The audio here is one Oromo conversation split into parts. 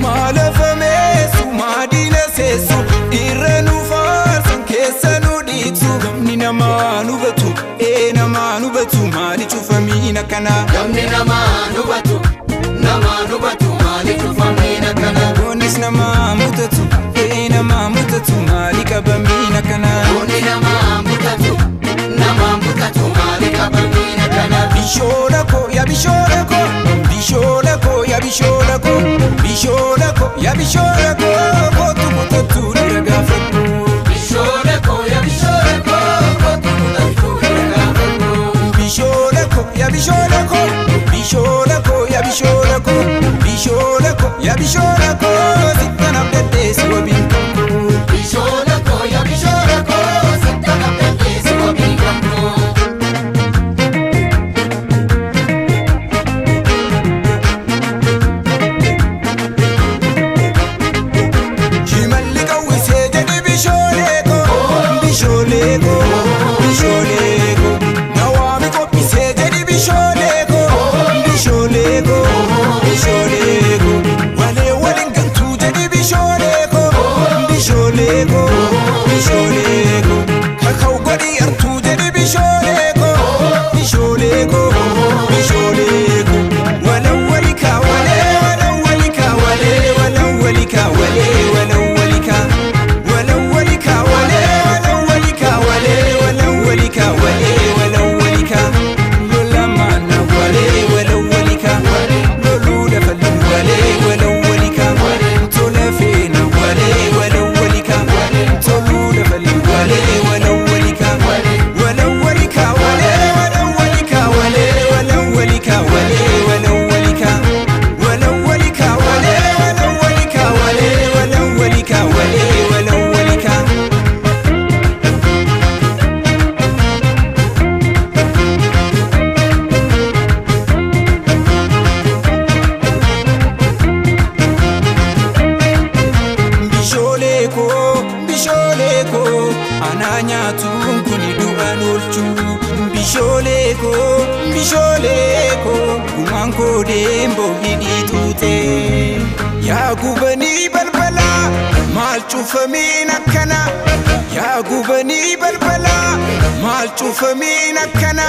Malafameessu maadina seessu irra nu faarsan keessa nu dhiitsu gamni namaa nu batu namaa nu batu maali cufamiin akkana gamni namaa nu batu maali cufamiin akkana goonis namaa mutatu namaa mutatu maali qabamiin akkana goonni namaa mutatu maali qabamiin akkana bishola ko ya bishola ko bishola ko ya bishola ko bishola ko ya bishola ko kotu mutatu niragafatu bishola ko ya bishola ko kotu mutatu niragafatu bishola ko ya bishola ko bishola ko ya bishola ko bishola ko ya bishola ko sitana bedesi wabinko bishola ko ya bishola ko sitana bedesi wabinko Ananyatun kuni du'an olchu bishooleko gumanko dembo hidhiitute yaa gubanii balbala maal cufamiin akkana yaa gubanii balbala maal cufamiin akkana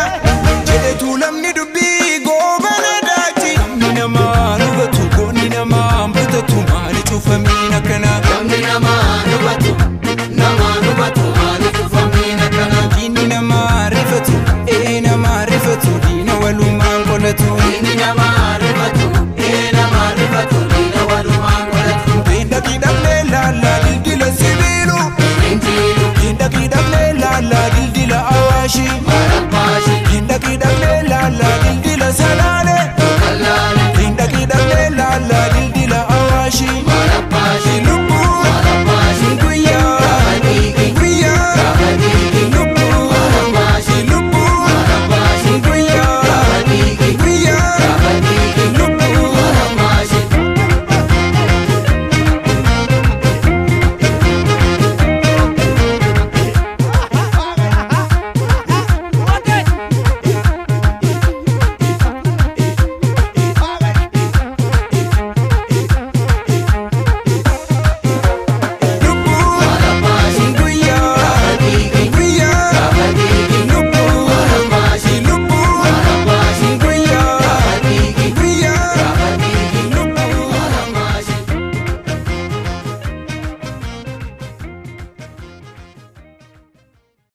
jedhetu lamni dubbii goobana daati namni namaa nu batu goonni namaa butatu maali cufamiin akkana